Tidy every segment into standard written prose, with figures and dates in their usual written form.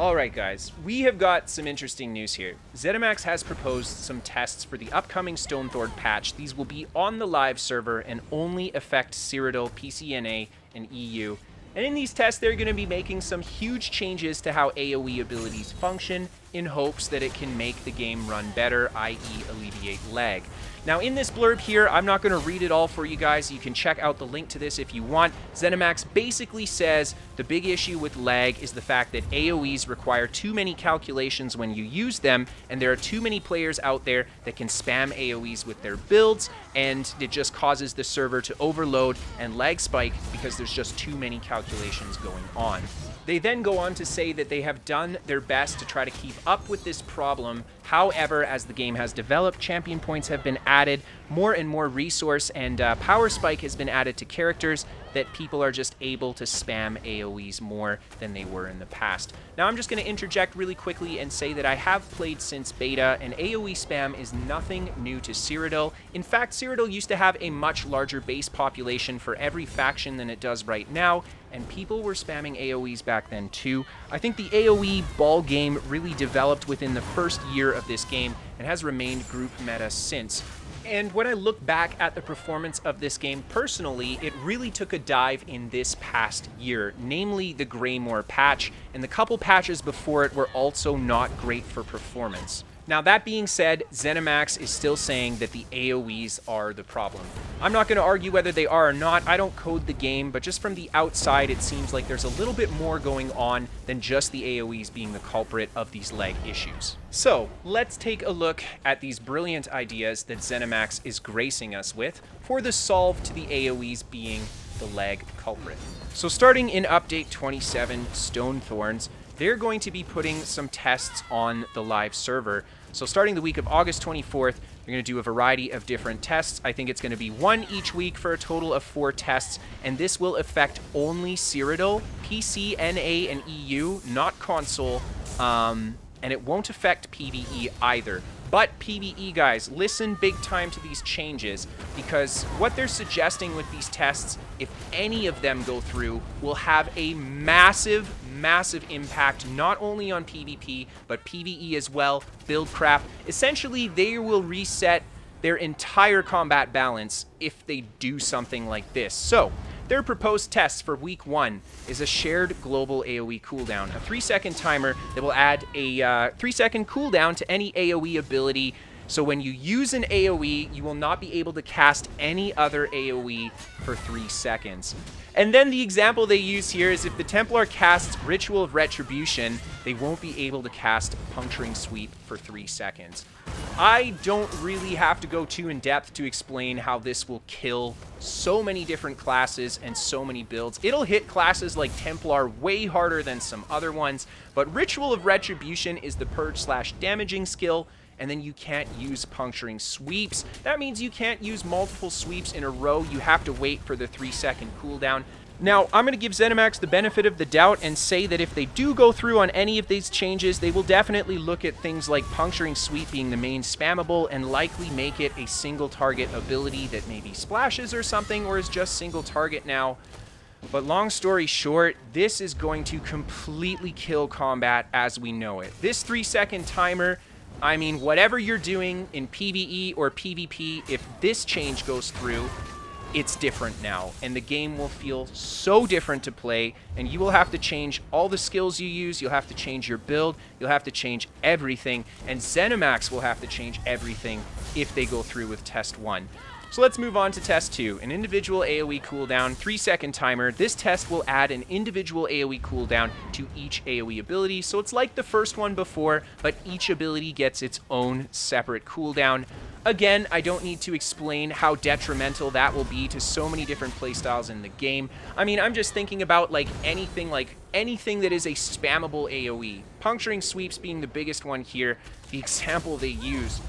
Alright guys, we have got some interesting news here. ZeniMax has proposed some tests for the upcoming Stonethorns patch. These will be on the live server and only affect Cyrodiil, PCNA, and EU. And in these tests, they're going to be making some huge changes to how AOE abilities function in hopes that it can make the game run better, i.e. alleviate lag. Now in this blurb here, I'm not going to read it all for you guys. You can check out the link to this if you want. ZeniMax basically says the big issue with lag is the fact that AOEs require too many calculations when you use them, and there are too many players out there that can spam AOEs with their builds, and it just causes the server to overload and lag spike because there's just too many calculations going on. They then go on to say that they have done their best to try to keep up with this problem. However, as the game has developed, champion points have been added, more and more resource and power spike has been added to characters that people are just able to spam AOEs more than they were in the past. Now I'm just going to interject really quickly and say that I have played since beta, and AOE spam is nothing new to Cyrodiil. In fact, Cyrodiil used to have a much larger base population for every faction than it does right now, and people were spamming AOEs back then too. I think the AOE ball game really developed within the first year of this game and has remained group meta since. And when I look back at the performance of this game personally, it really took a dive in this past year, namely the Greymoor patch, and the couple patches before it were also not great for performance. Now that being said, ZeniMax is still saying that the AOEs are the problem. I'm not going to argue whether they are or not. I don't code the game, but just from the outside it seems like there's a little bit more going on than just the AOEs being the culprit of these lag issues. So let's take a look at these brilliant ideas that ZeniMax is gracing us with for the solve to the AOEs being the lag culprit. So starting in update 27, Stonethorns, they're going to be putting some tests on the live server. So starting the week of August 24th, they're going to do a variety of different tests. I think it's going to be one each week for a total of 4 tests, and this will affect only Cyrodiil, PC, NA, and EU, not console, and it won't affect PvE either. But PvE guys, listen big time to these changes, because what they're suggesting with these tests, if any of them go through, will have a massive impact not only on PvP, but PvE as well, buildcraft. Essentially, they will reset their entire combat balance if they do something like this. So, their proposed test for week 1 is a shared global AoE cooldown, a 3-second timer that will add a 3-second cooldown to any AoE ability. So when you use an AoE, you will not be able to cast any other AoE for 3 seconds. And then the example they use here is if the Templar casts Ritual of Retribution, they won't be able to cast Puncturing Sweep for 3 seconds. I don't really have to go too in depth to explain how this will kill so many different classes and so many builds. It'll hit classes like Templar way harder than some other ones, but Ritual of Retribution is the purge/damaging skill, and then you can't use puncturing sweeps. That means you can't use multiple sweeps in a row. You have to wait for the 3-second cooldown. Now, I'm going to give ZeniMax the benefit of the doubt and say that if they do go through on any of these changes, they will definitely look at things like puncturing sweep being the main spammable and likely make it a single target ability that maybe splashes or something, or is just single target now. But long story short, this is going to completely kill combat as we know it. This 3-second timer, I mean, whatever you're doing in PvE or PvP, if this change goes through, it's different now, and the game will feel so different to play, and you will have to change all the skills you use, you'll have to change your build, you'll have to change everything, and ZeniMax will have to change everything if they go through with Test 1. So let's move on to Test 2, an individual AoE cooldown, 3-second timer. This test will add an individual AoE cooldown to each AoE ability, so it's like the first one before, but each ability gets its own separate cooldown. Again, I don't need to explain how detrimental that will be to so many different playstyles in the game. I mean, I'm just thinking about anything that is a spammable AoE. Puncturing sweeps being the biggest one here, the example they use.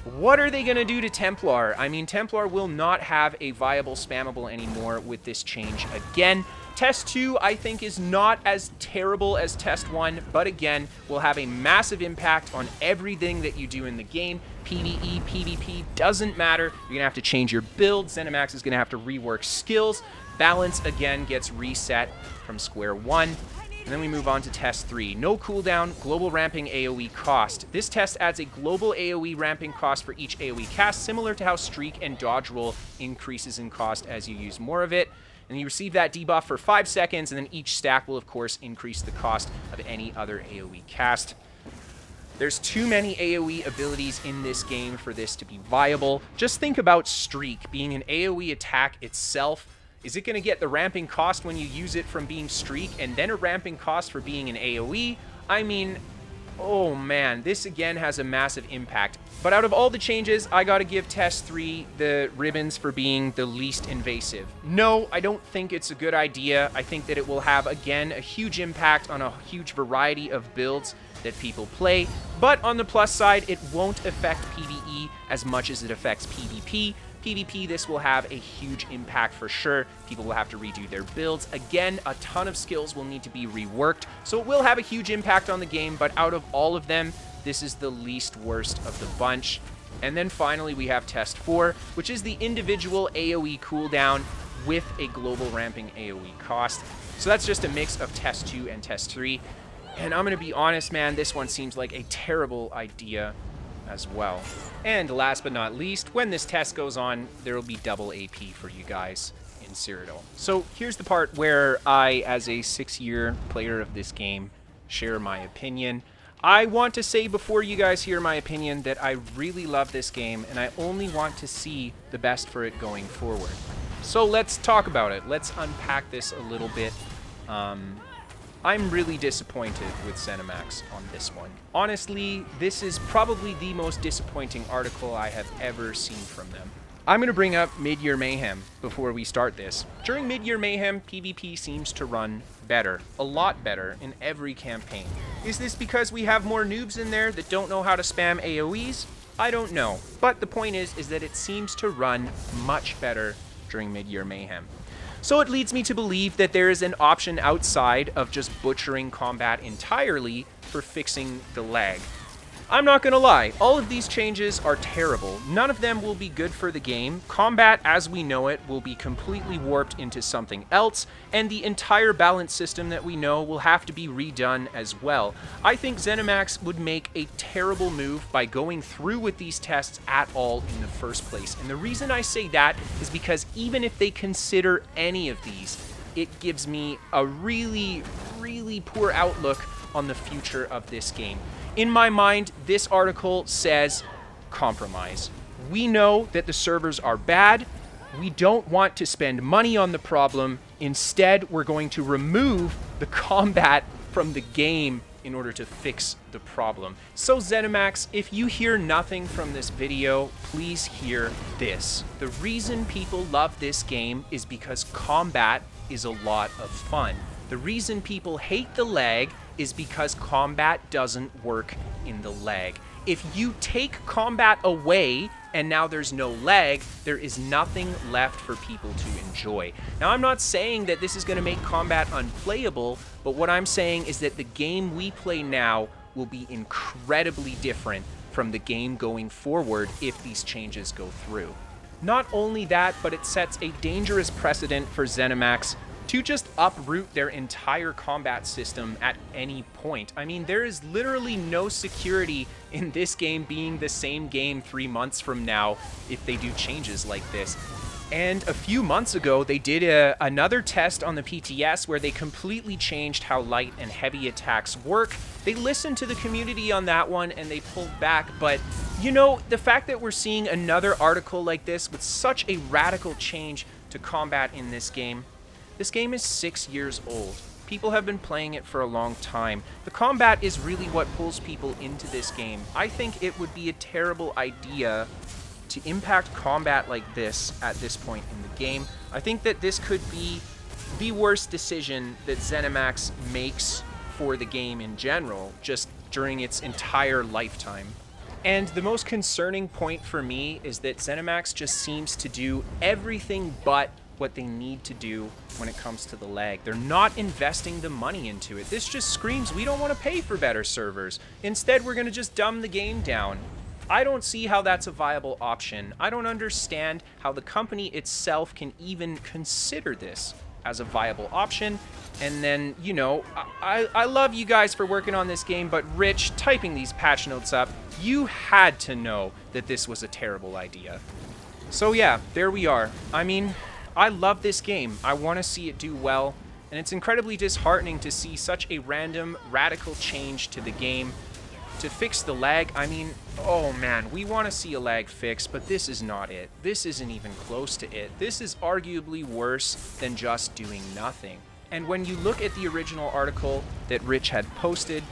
What are they going to do to Templar? I mean, Templar will not have a viable spammable anymore with this change again. Test 2, I think, is not as terrible as Test 1, but again, will have a massive impact on everything that you do in the game. PvE, PvP, doesn't matter. You're going to have to change your build. ZeniMax is going to have to rework skills. Balance, again, gets reset from square one. And then we move on to test 3. No cooldown, global ramping AOE cost. This test adds a global AOE ramping cost for each AOE cast, similar to how streak and dodge roll increases in cost as you use more of it. And you receive that debuff for 5 seconds, and then each stack will, of course, increase the cost of any other AOE cast. There's too many AOE abilities in this game for this to be viable. Just think about Streak being an AOE attack itself. Is it going to get the ramping cost when you use it from being Streak, and then a ramping cost for being an AOE? I mean, oh man, this again has a massive impact. But out of all the changes, I gotta give Test 3 the ribbons for being the least invasive. No, I don't think it's a good idea. I think that it will have, again, a huge impact on a huge variety of builds that people play. But on the plus side, it won't affect PvE as much as it affects PvP. PvP, this will have a huge impact for sure. People will have to redo their builds. Again, a ton of skills will need to be reworked, so it will have a huge impact on the game, but out of all of them, this is the least worst of the bunch. And then finally, we have Test 4, which is the individual AOE cooldown with a global ramping AOE cost. So that's just a mix of Test 2 and Test 3. And I'm going to be honest, man, this one seems like a terrible idea as well. And last but not least, when this test goes on, there will be double AP for you guys in Cyrodiil. So here's the part where I, as a 6-year player of this game, share my opinion. I want to say before you guys hear my opinion that I really love this game, and I only want to see the best for it going forward. So let's talk about it. Let's unpack this a little bit. I'm really disappointed with ZeniMax on this one. Honestly, this is probably the most disappointing article I have ever seen from them. I'm going to bring up Mid-Year Mayhem before we start this. During Mid-Year Mayhem, PvP seems to run better, a lot better, in every campaign. Is this because we have more noobs in there that don't know how to spam AoEs? I don't know. But the point is that it seems to run much better during Mid-Year Mayhem. So it leads me to believe that there is an option outside of just butchering combat entirely for fixing the lag. I'm not gonna lie, all of these changes are terrible. None of them will be good for the game. Combat as we know it will be completely warped into something else, and the entire balance system that we know will have to be redone as well. I think ZeniMax would make a terrible move by going through with these tests at all in the first place. And the reason I say that is because even if they consider any of these, it gives me a really, really poor outlook on the future of this game. In my mind, this article says compromise. We know that the servers are bad. We don't want to spend money on the problem. Instead, we're going to remove the combat from the game in order to fix the problem. So ZeniMax, if you hear nothing from this video, please hear this. The reason people love this game is because combat is a lot of fun. The reason people hate the lag is because combat doesn't work in the lag. If you take combat away and now there's no lag, there is nothing left for people to enjoy. Now, I'm not saying that this is going to make combat unplayable, but what I'm saying is that the game we play now will be incredibly different from the game going forward if these changes go through. Not only that, but it sets a dangerous precedent for ZeniMax to just uproot their entire combat system at any point. I mean, there is literally no security in this game being the same game 3 months from now if they do changes like this. And a few months ago, they did another test on the PTS where they completely changed how light and heavy attacks work. They listened to the community on that one and they pulled back, but you know, the fact that we're seeing another article like this with such a radical change to combat in this game is 6 years old. People have been playing it for a long time. The combat is really what pulls people into this game. I think it would be a terrible idea to impact combat like this at this point in the game. I think that this could be the worst decision that ZeniMax makes for the game in general, just during its entire lifetime. And the most concerning point for me is that ZeniMax just seems to do everything but what they need to do when it comes to the lag. They're not investing the money into it. This just screams, we don't want to pay for better servers. Instead, we're going to just dumb the game down. I don't see how that's a viable option. I don't understand how the company itself can even consider this. as a viable option. And then, you know, I love you guys for working on this game, but Rich, typing these patch notes up, you had to know that this was a terrible idea. So yeah, there we are. I mean, I love this game. I want to see it do well, and it's incredibly disheartening to see such a random, radical change to the game. To fix the lag, I mean, oh man, we want to see a lag fix, but this is not it. This isn't even close to it. This is arguably worse than just doing nothing. And when you look at the original article that Rich had posted,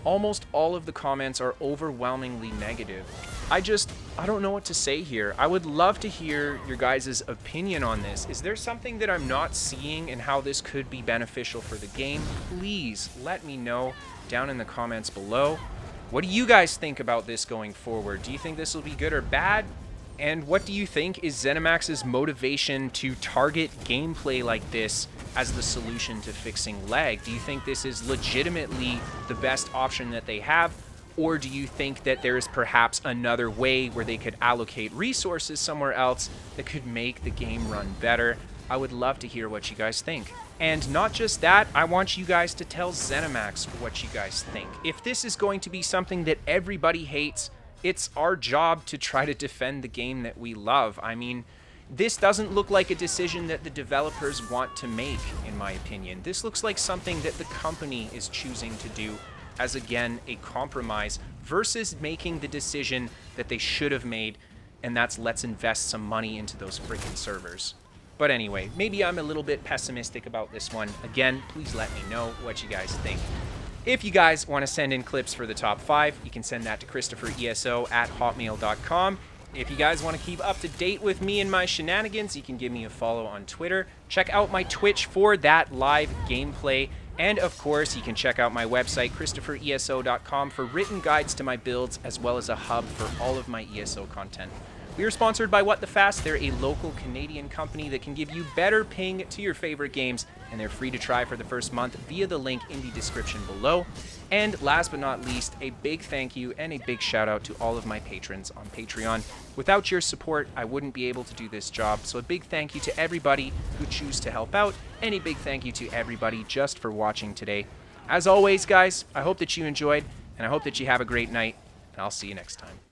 almost all of the comments are overwhelmingly negative. I don't know what to say here. I would love to hear your guys' opinion on this. Is there something that I'm not seeing and how this could be beneficial for the game? Please let me know down in the comments below. What do you guys think about this going forward? Do you think this will be good or bad? And what do you think is ZeniMax's motivation to target gameplay like this as the solution to fixing lag? Do you think this is legitimately the best option that they have? Or do you think that there is perhaps another way where they could allocate resources somewhere else that could make the game run better? I would love to hear what you guys think. And not just that, I want you guys to tell ZeniMax what you guys think. If this is going to be something that everybody hates, it's our job to try to defend the game that we love. I mean, this doesn't look like a decision that the developers want to make, in my opinion. This looks like something that the company is choosing to do as, again, a compromise versus making the decision that they should have made, and that's let's invest some money into those freaking servers. But anyway, maybe I'm a little bit pessimistic about this one. Again, please let me know what you guys think. If you guys want to send in clips for the top 5, you can send that to KristoferESO@hotmail.com. If you guys want to keep up to date with me and my shenanigans, you can give me a follow on Twitter. Check out my Twitch for that live gameplay. And of course, you can check out my website, KristoferESO.com, for written guides to my builds, as well as a hub for all of my ESO content. We are sponsored by What the Fast. They're a local Canadian company that can give you better ping to your favorite games, and they're free to try for the first month via the link in the description below. And last but not least, a big thank you and a big shout out to all of my patrons on Patreon. Without your support, I wouldn't be able to do this job, so a big thank you to everybody who choose to help out, and a big thank you to everybody just for watching today. As always, guys, I hope that you enjoyed, and I hope that you have a great night, and I'll see you next time.